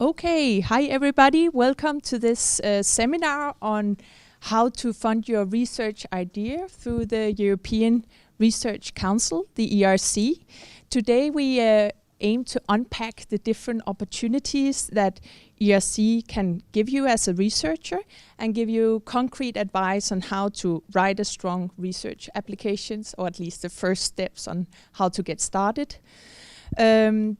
Okay, hi everybody. Welcome to this seminar on how to fund your research idea through the European Research Council, the ERC. Today we aim to unpack the different opportunities that ERC can give you as a researcher and give you concrete advice on how to write a strong research applications, or at least the first steps on how to get started.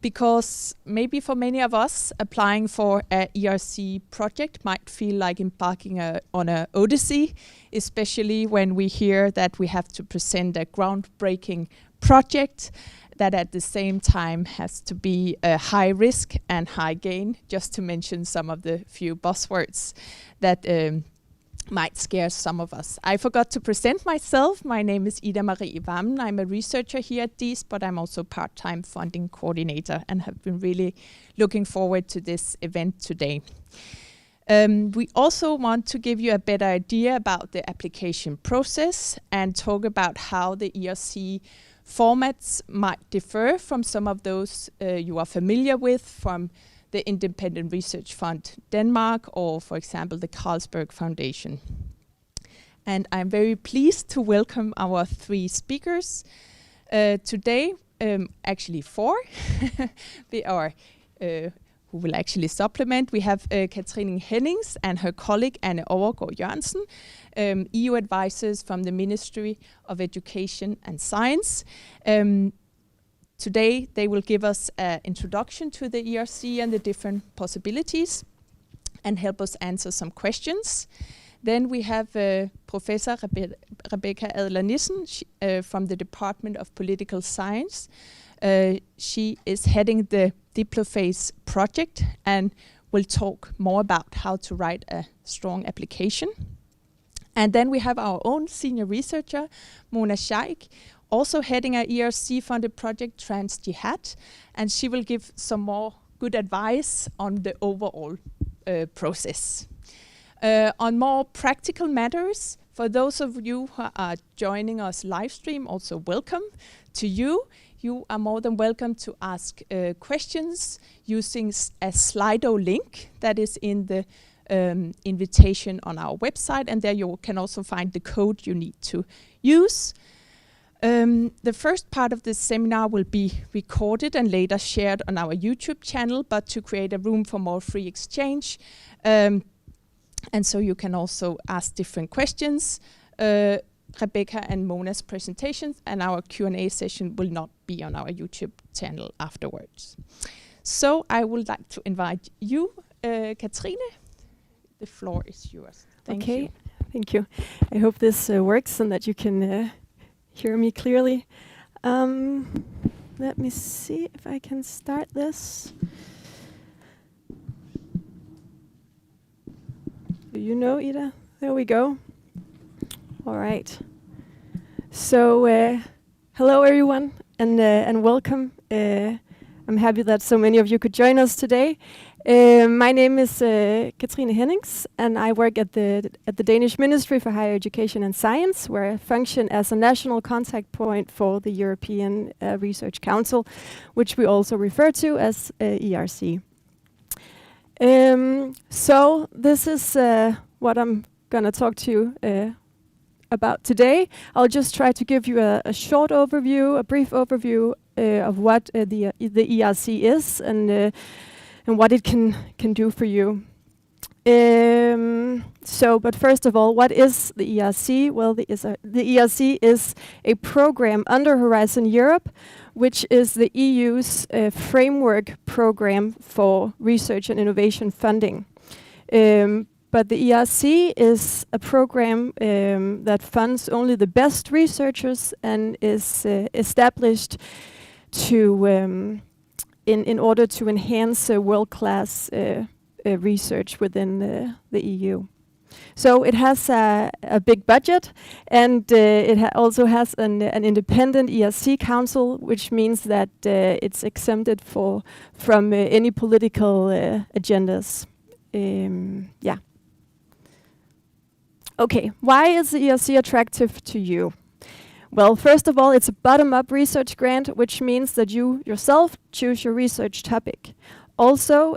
Because maybe for many of us, applying for an ERC project might feel like embarking on an odyssey, especially when we hear that we have to present a groundbreaking project that at the same time has to be a high risk and high gain, just to mention some of the few buzzwords that might scare some of us. I forgot to present myself. My name is Ida Marie Vammen. I'm a researcher here at DIIS, but I'm also part-time funding coordinator and have been really looking forward to this event today. We also want to give you a better idea about the application process and talk about how the ERC formats might differ from some of those you are familiar with from the Independent Research Fund Denmark, or for example, the Carlsberg Foundation. And I'm very pleased to welcome our three speakers today, actually four, who will actually supplement. We have Kathrine Hennings and her colleague Anne Overgaard Jørgensen, EU advisors from the Ministry of Education and Science. Today, they will give us an introduction to the ERC and the different possibilities and help us answer some questions. Then we have Professor Rebecca Adler-Nissen from the Department of Political Science. She is heading the DiploPhase project and will talk more about how to write a strong application. And then we have our own senior researcher, Sheikh, also heading an ERC-funded project, Trans Jihad, and she will give some more good advice on the overall process. On more practical matters, for those of you who are joining us live stream, also welcome to you. You are more than welcome to ask questions using a Slido link that is in the invitation on our website, and there you can also find the code you need to use. The first part of this seminar will be recorded and later shared on our YouTube channel, but to create a room for more free exchange. And so you can also ask different questions. Rebecca and Mona's presentations and our Q&A session will not be on our YouTube channel afterwards. So I would like to invite you, Kathrine. The floor is yours. Thank you. Thank you. I hope this works and that you can hear me clearly. Let me see if I can start this. Do you know, Ida? There we go. All right. So, hello everyone, and welcome. I'm happy that so many of you could join us today. My name is Kathrine Hennings, and I work at the Danish Ministry for Higher Education and Science, where I function as a national contact point for the European Research Council, which we also refer to as ERC. So this is what I'm going to talk to you about today. I'll just try to give you a short overview, a brief overview of what the ERC is and what it can do for you. But first of all, what is the ERC? Well, the ERC is a program under Horizon Europe, which is the EU's framework program for research and innovation funding. But the ERC is a program that funds only the best researchers and is established to in order to enhance world-class research within the EU. So it has a big budget, and it also has an independent ERC council, which means that it's exempted from any political agendas. Yeah. Okay, why is the ERC attractive to you? Well, first of all, it's a bottom-up research grant, which means that you yourself choose your research topic. Also,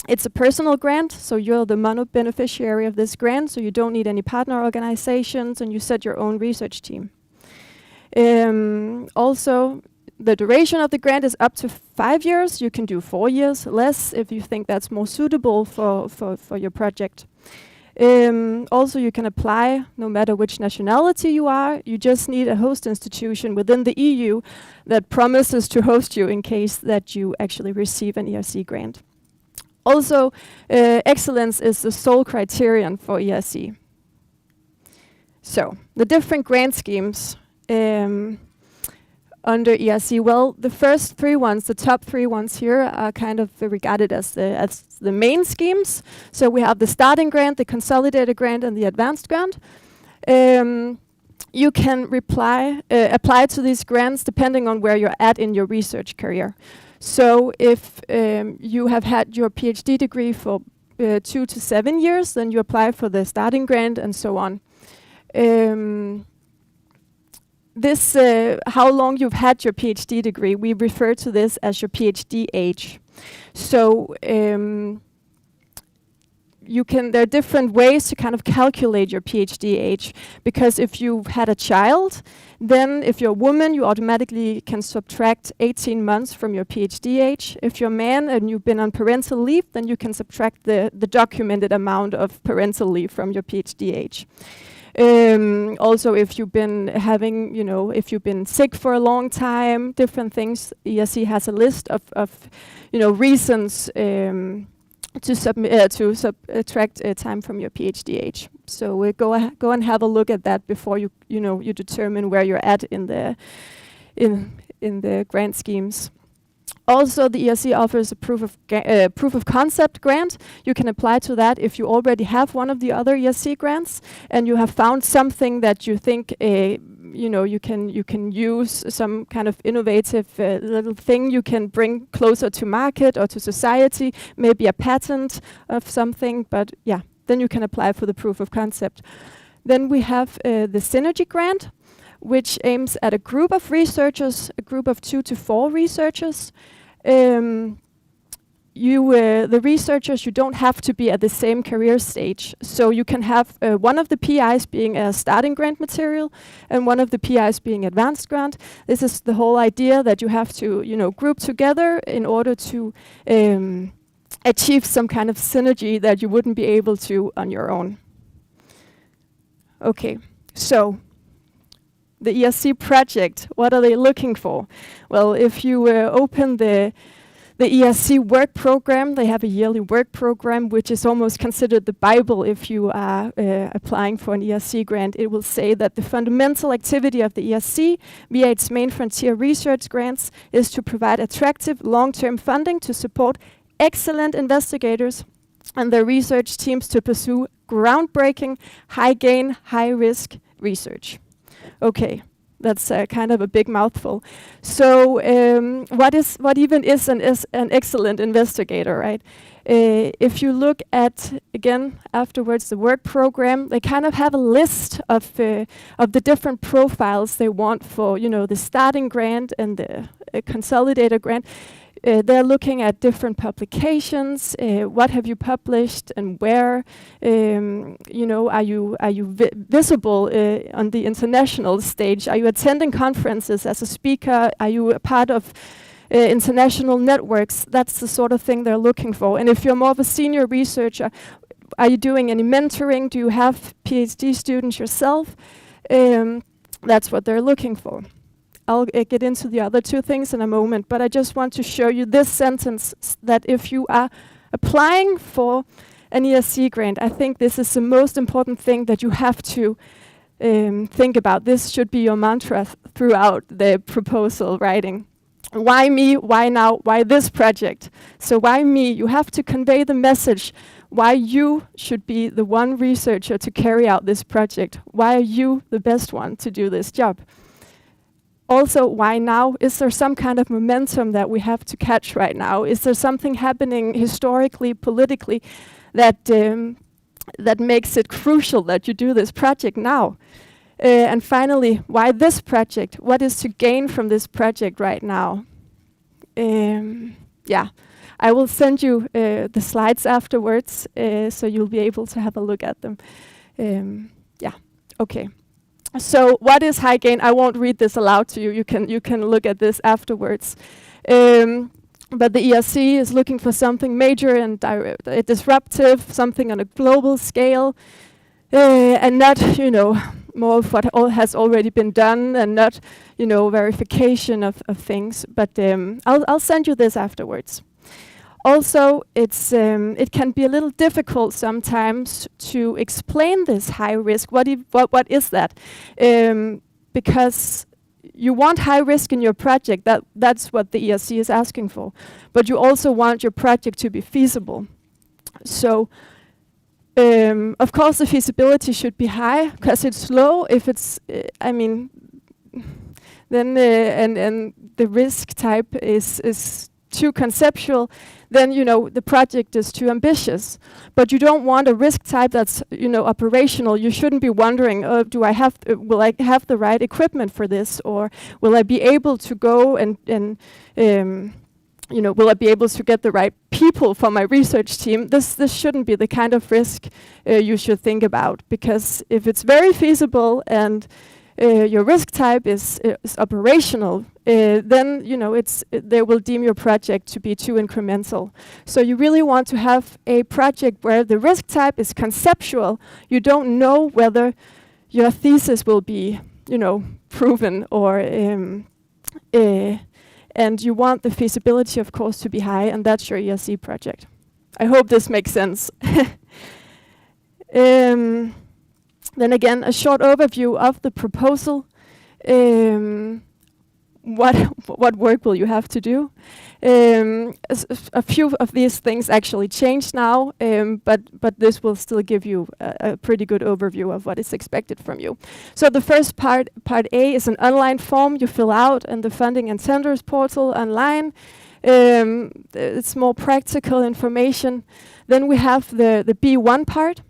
it's a personal grant, so you're the mono-beneficiary of this grant, so you don't need any partner organizations, and you set your own research team. Also, the duration of the grant is up to 5 years. You can do 4 years, less, if you think that's more suitable for your project. Also, you can apply no matter which nationality you are. You just need a host institution within the EU that promises to host you in case that you actually receive an ERC grant. Also, excellence is the sole criterion for ERC. So, the different grant schemes under ERC, well, the first 3 ones, the top 3 ones here, are kind of regarded as the main schemes. So we have the starting grant, the consolidated grant, and the advanced grant. You can apply to these grants depending on where you're at in your research career. So if you have had your PhD degree for 2 to 7 years, then you apply for the starting grant and so on. How long you've had your PhD degree, we refer to this as your PhD age. So there are different ways to kind of calculate your PhD age, because if you've had a child, then if you're a woman, you automatically can subtract 18 months from your PhD age. If you're a man and you've been on parental leave, then you can subtract the documented amount of parental leave from your PhD age. Also, if you've been if you've been sick for a long time, different things, ERC has a list of reasons to subtract time from your PhD age. So go and have a look at that before you determine where you're at in the grant schemes. Also, the ERC offers a proof of concept grant. You can apply to that if you already have one of the other ERC grants and you have found something that you think you can use, some kind of innovative little thing you can bring closer to market or to society, maybe a patent of something. But yeah, then you can apply for the proof of concept. Then we have the synergy grant, which aims at a group of researchers, a group of 2 to 4 researchers. The researchers, you don't have to be at the same career stage. So you can have one of the PIs being a starting grant material and one of the PIs being advanced grant. This is the whole idea that you have to, group together in order to achieve some kind of synergy that you wouldn't be able to on your own. Okay, so the ERC project, what are they looking for? Well, if you open the ERC work program, they have a yearly work program, which is almost considered the Bible if you are applying for an ERC grant. It will say that the fundamental activity of the ERC via its main frontier research grants is to provide attractive long-term funding to support excellent investigators and their research teams to pursue groundbreaking, high-gain, high-risk research. Okay, that's kind of a big mouthful. So what even is an excellent investigator, right? If you look at, again, afterwards, the work program, they kind of have a list of the different profiles they want for, the starting grant and the consolidated grant. They're looking at different publications. What have you published and where? Are you visible on the international stage? Are you attending conferences as a speaker? Are you a part of international networks? That's the sort of thing they're looking for. And if you're more of a senior researcher, are you doing any mentoring? Do you have PhD students yourself? That's what they're looking for. I'll get into the other 2 things in a moment, but I just want to show you this sentence, that if you are applying for an ERC grant, I think this is the most important thing that you have to think about. This should be your mantra throughout the proposal writing. Why me? Why now? Why this project? So why me? You have to convey the message why you should be the one researcher to carry out this project. Why are you the best one to do this job? Also, why now? Is there some kind of momentum that we have to catch right now? Is there something happening historically, politically, that makes it crucial that you do this project now? And finally, why this project? What is to gain from this project right now? I will send you the slides afterwards, so you'll be able to have a look at them. Yeah, okay. So what is high gain? I won't read this aloud to you. You can look at this afterwards. But the ERC is looking for something major and disruptive, something on a global scale, and not, more of what has already been done, and not, verification of things. But I'll send you this afterwards. Also, it can be a little difficult sometimes to explain this high risk. What is that? Because you want high risk in your project. That's what the ERC is asking for. But you also want your project to be feasible. So, of course, the feasibility should be high because it's low. If it's, then and the risk type is too conceptual, then the project is too ambitious. But you don't want a risk type that's operational. You shouldn't be wondering, will I have the right equipment for this, or will I be able to go and will I be able to get the right people for my research team? This shouldn't be the kind of risk you should think about, because if it's very feasible and your risk type is operational, then they will deem your project to be too incremental. So you really want to have a project where the risk type is conceptual. You don't know whether your thesis will be, proven, or and you want the feasibility, of course, to be high, and that's your ERC project. I hope this makes sense. Then again, a short overview of the proposal. What work will you have to do? A few of these things actually changed now, but this will still give you a pretty good overview of what is expected from you. So the first part A, is an online form you fill out in the Funding and Tenders portal online. It's more practical information. Then we have the B1 part,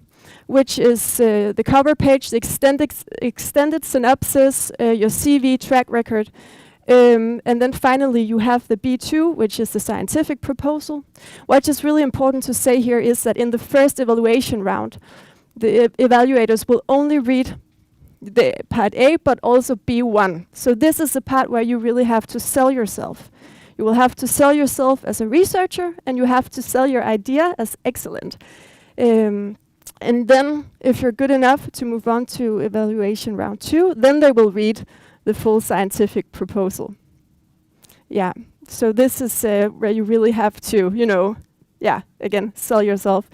which is the cover page, the extended synopsis, your CV, track record. And then finally you have the B2, which is the scientific proposal. What is really important to say here is that in the first evaluation round, the evaluators will only read the part A, but also B1. So this is the part where you really have to sell yourself. You will have to sell yourself as a researcher, and you have to sell your idea as excellent. And then, if you're good enough to move on to evaluation round 2, then they will read the full scientific proposal. Yeah, so this is where you really have to, again, sell yourself.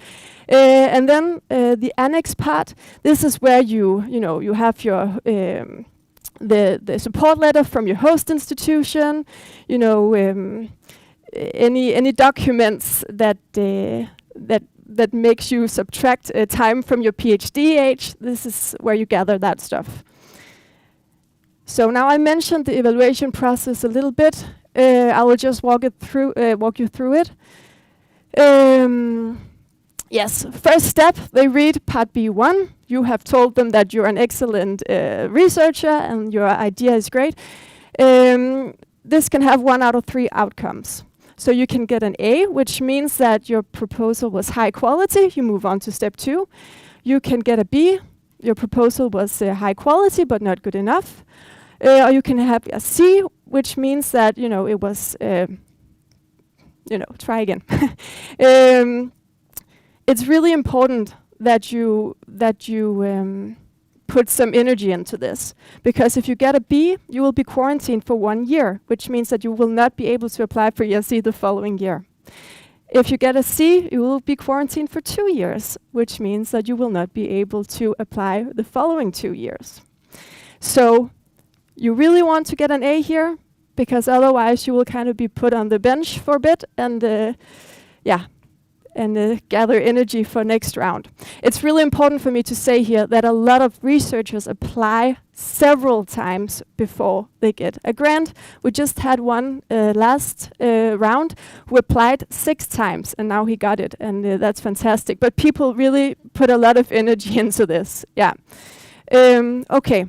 And then the annex part, this is where you have your the support letter from your host institution, any documents that makes you subtract time from your PhD age. This is where you gather that stuff. So now I mentioned the evaluation process a little bit. I will just walk you through it. Yes, first step, they read part B1. You have told them that you're an excellent researcher and your idea is great. This can have 1 out of 3 outcomes. So you can get an A, which means that your proposal was high quality. You move on to step 2. You can get a B. Your proposal was high quality, but not good enough. Or you can have a C, which means that, it was, try again. It's really important that you put some energy into this, because if you get a B, you will be quarantined for 1 year, which means that you will not be able to apply for ERC the following year. If you get a C, you will be quarantined for 2 years, which means that you will not be able to apply the following 2 years. So you really want to get an A here, because otherwise you will kind of be put on the bench for a bit and gather energy for next round. It's really important for me to say here that a lot of researchers apply several times before they get a grant. We just had one last round who applied 6 times, and now he got it, and that's fantastic. But people really put a lot of energy into this. Yeah. Okay.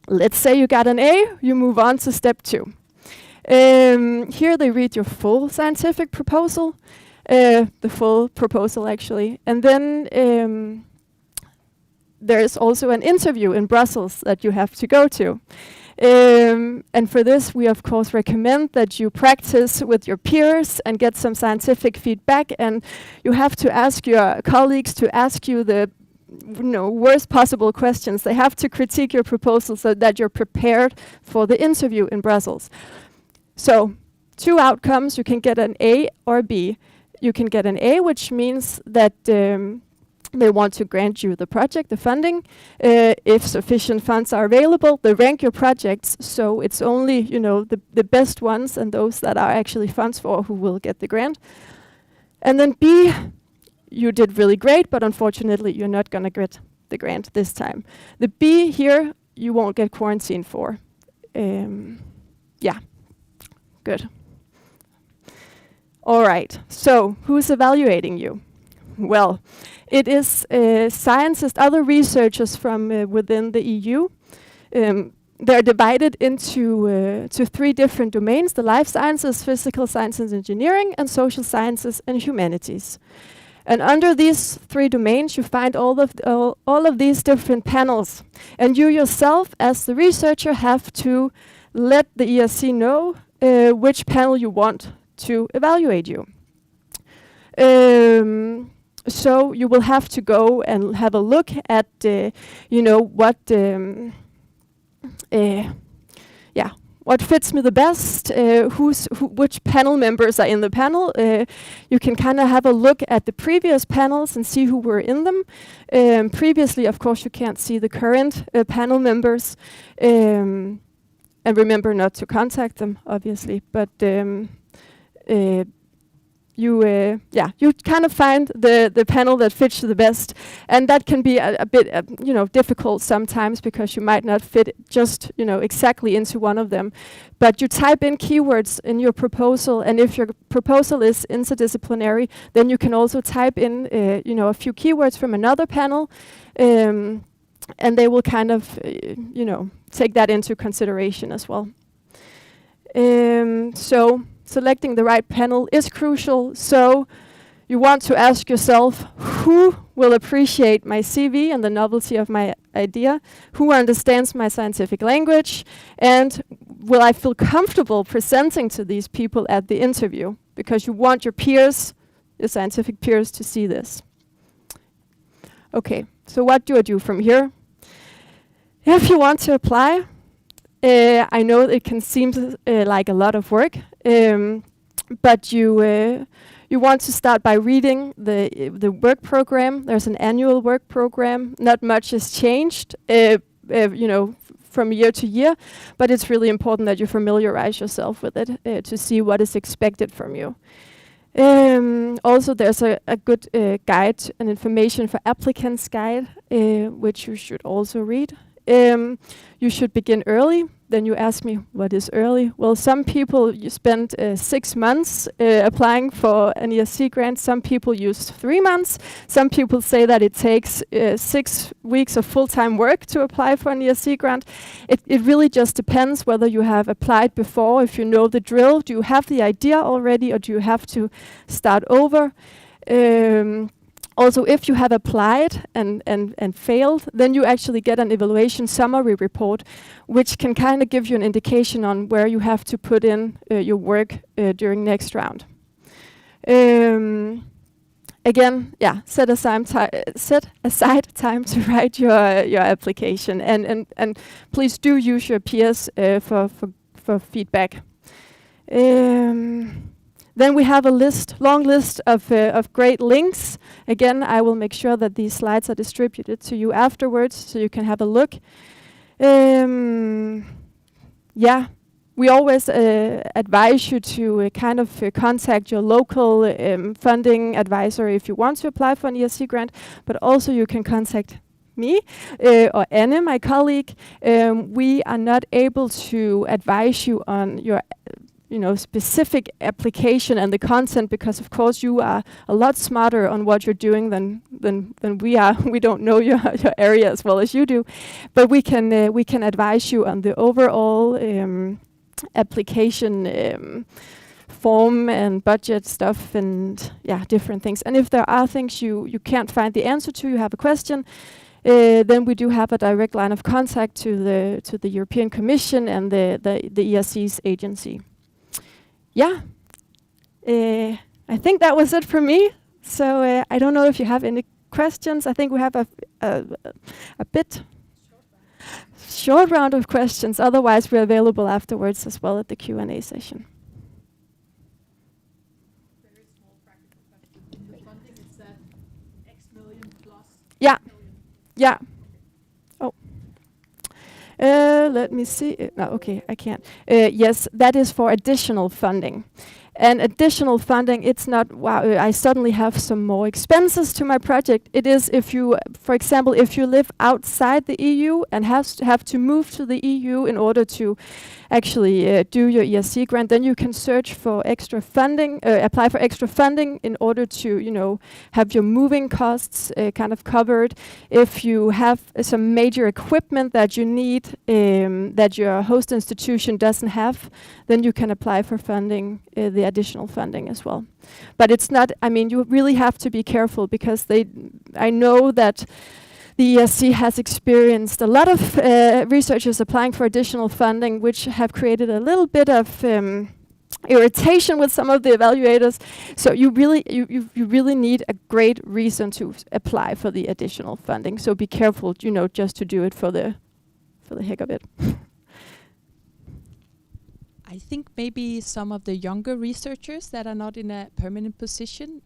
Let's say you got an A, you move on to step 2. Here they read your full scientific proposal. the full proposal actually. And then there is also an interview in Brussels that you have to go to. And for this, we of course recommend that you practice with your peers and get some scientific feedback, and you have to ask your colleagues to ask you the worst possible questions. They have to critique your proposal so that you're prepared for the interview in Brussels. So 2 outcomes: you can get an A or B. You can get an A, which means that they want to grant you the project, the funding. If sufficient funds are available, they rank your projects, so it's only the best ones and those that are actually funds for who will get the grant. And then B, you did really great, but unfortunately you're not going to get the grant this time. The B here, you won't get quarantined for. Yeah, good. All right, so who's evaluating you? Well, it is scientists, other researchers from within the EU. They're divided into 3 different domains: the life sciences, physical sciences and engineering, and social sciences and humanities. And under these 3 domains, you find all of these different panels. And you yourself, as the researcher, have to let the ERC know which panel you want to evaluate you. So you will have to go and have a look at, what fits me the best, which panel members are in the panel. You can kind of have a look at the previous panels and see who were in them. Previously, of course, you can't see the current panel members. And remember not to contact them, obviously. But you kind of find the panel that fits you the best, and that can be a bit difficult sometimes because you might not fit just exactly into one of them. But you type in keywords in your proposal, and if your proposal is interdisciplinary, then you can also type in a few keywords from another panel, and they will kind of take that into consideration as well. So selecting the right panel is crucial. So you want to ask yourself, who will appreciate my CV and the novelty of my idea? Who understands my scientific language? And will I feel comfortable presenting to these people at the interview? Because you want your peers, your scientific peers, to see this. Okay, so what do I do from here? If you want to apply, I know it can seem like a lot of work, but you want to start by reading the work program. There's an annual work program. Not much has changed, from year to year, but it's really important that you familiarize yourself with it to see what is expected from you. Also, there's a good guide, an information for applicants guide, which you should also read. You should begin early. Then you ask me, what is early? Well, some people you spend 6 months applying for an ERC grant. Some people use 3 months. Some people say that it takes 6 weeks of full-time work to apply for an ERC grant. It really just depends whether you have applied before, if you know the drill. Do you have the idea already, or do you have to start over? Also, if you have applied and failed, then you actually get an evaluation summary report, which can kind of give you an indication on where you have to put in your work during next round. Again, set aside time to write your application, and please do use your peers for feedback. Then we have a long list of great links. Again, I will make sure that these slides are distributed to you afterwards so you can have a look. We always advise you to kind of contact your local funding advisor if you want to apply for an ERC grant, but also you can contact me or Anne, my colleague. We are not able to advise you on your specific application and the content, because of course you are a lot smarter on what you're doing than we are. We don't know your area as well as you do, but we can advise you on the overall application form and budget stuff and different things. And if there are things you can't find the answer to, you have a question, then we do have a direct line of contact to the European Commission and the ERC's agency. Yeah, I think that was it for me. So I don't know if you have any questions. I think we have a bit short round of questions. Otherwise, we're available afterwards as well at the Q&A session. Very small practical question. The funding is that X million plus. Yeah. Yeah. Oh. Let me see. No, okay, I can't. Yes, that is for additional funding. And additional funding, it's not, wow, I suddenly have some more expenses to my project. It is if you, for example, if you live outside the EU and have to move to the EU in order to actually do your ERC grant, then you can search for extra funding, apply for extra funding in order to, you know, have your moving costs kind of covered. If you have some major equipment that you need that your host institution doesn't have, then you can apply for funding, the additional funding as well. But it's not, I mean, you really have to be careful because I know that the ERC has experienced a lot of researchers applying for additional funding, which have created a little bit of irritation with some of the evaluators. So you really need a great reason to apply for the additional funding. So be careful, you know, just to do it for the heck of it. I think maybe some of the younger researchers that are not in a permanent position,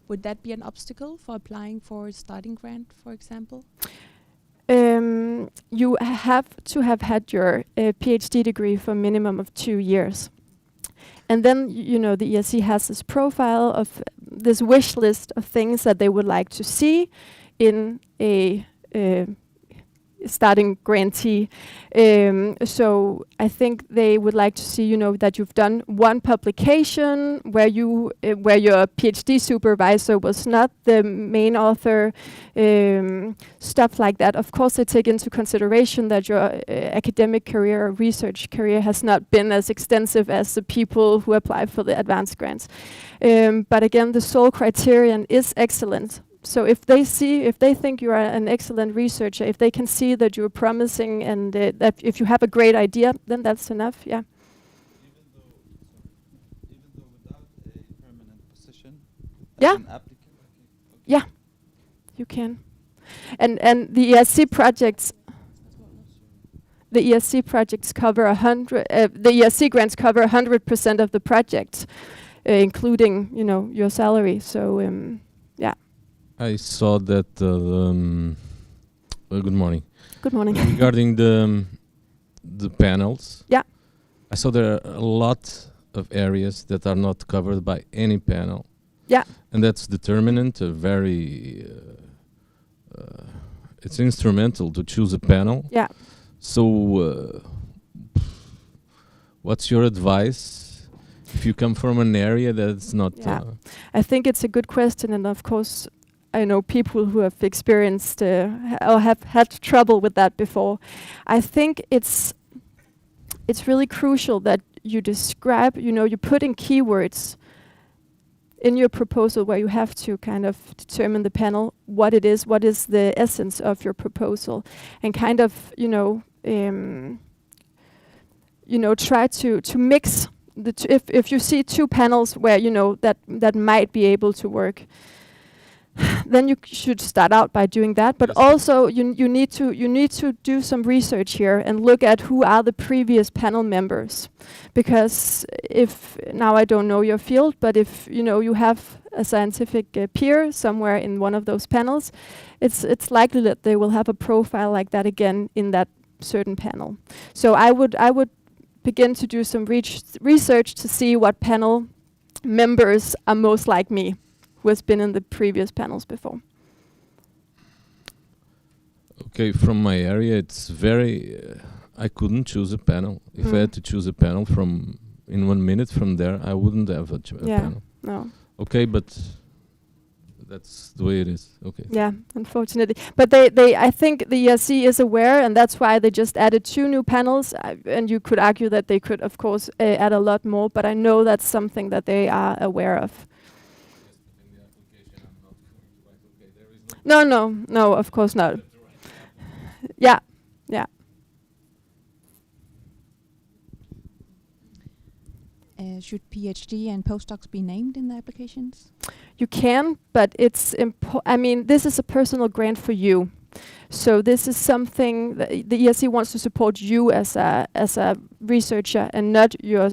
would that be an obstacle for applying for a starting grant, for example? You have to have had your PhD degree for a minimum of 2 years. And then, you know, the ERC has this profile of this wish list of things that they would like to see in a starting grantee. So I think they would like to see, you know, that you've done one publication where you where your PhD supervisor was not the main author, stuff like that. Of course, they take into consideration that your academic career or research career has not been as extensive as the people who apply for the advanced grants. But again, the sole criterion is excellent. So if they think you are an excellent researcher, if they can see that you're promising and that if you have a great idea, then that's enough, yeah. Even though without a permanent position, yeah, an applicant, okay. Yeah, you can. And the ERC projects, cover 100. The ERC grants cover 100% of the project, including, you know, your salary. So yeah. I saw that. Good morning. Good morning. Regarding the panels. Yeah. I saw there are a lot of areas that are not covered by any panel. Yeah. And that's determinant. It's instrumental to choose a panel. Yeah. So, what's your advice if you come from an area that's not? Yeah. I think it's a good question, and of course, I know people who have experienced or have had trouble with that before. I think it's really crucial that you describe, you know, you put in keywords in your proposal where you have to kind of determine the panel, what it is, what is the essence of your proposal, and kind of, you know, try to mix the if you see two panels where, you know, that might be able to work, then you should start out by doing that. But also you need to do some research here and look at who are the previous panel members, because if now I don't know your field, but if you know you have a scientific peer somewhere in one of those panels, it's likely that they will have a profile like that again in that certain panel. So I would begin to do some research to see what panel members are most like me, who has been in the previous panels before. Okay, from my area, it's very. I couldn't choose a panel. If I had to choose a panel from in 1 minute from there, I wouldn't have a panel. No. Okay, but that's the way it is. Okay. Yeah, unfortunately. But they I think the ERC is aware, and that's why they just added 2 new panels. And you could argue that they could, of course, add a lot more, but I know that's something that they are aware of. No, of course not. Yeah, yeah. Should PhD and postdocs be named in the applications? You can, but it's I mean, this is a personal grant for you. So this is something that the ERC wants to support you as a researcher and not your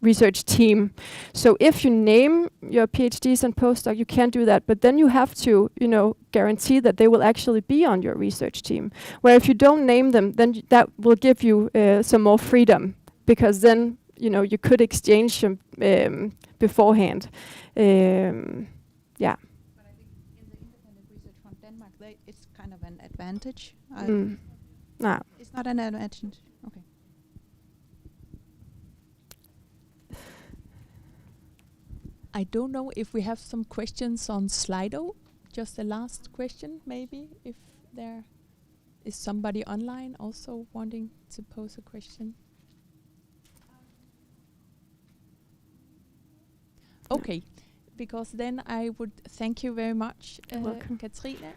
research team. So if you name your PhDs and postdoc, you can do that, but then you have to, guarantee that they will actually be on your research team. Where if you don't name them, then that will give you some more freedom, because then you could exchange them beforehand. Yeah. But I think in the independent research from Denmark, it's kind of an advantage. Nah. It's not an advantage. Okay. I don't know if we have some questions on Slido. Just a last question, maybe, if there is somebody online also wanting to pose a question. Okay, because then I would thank you very much, You're welcome. Kathrine,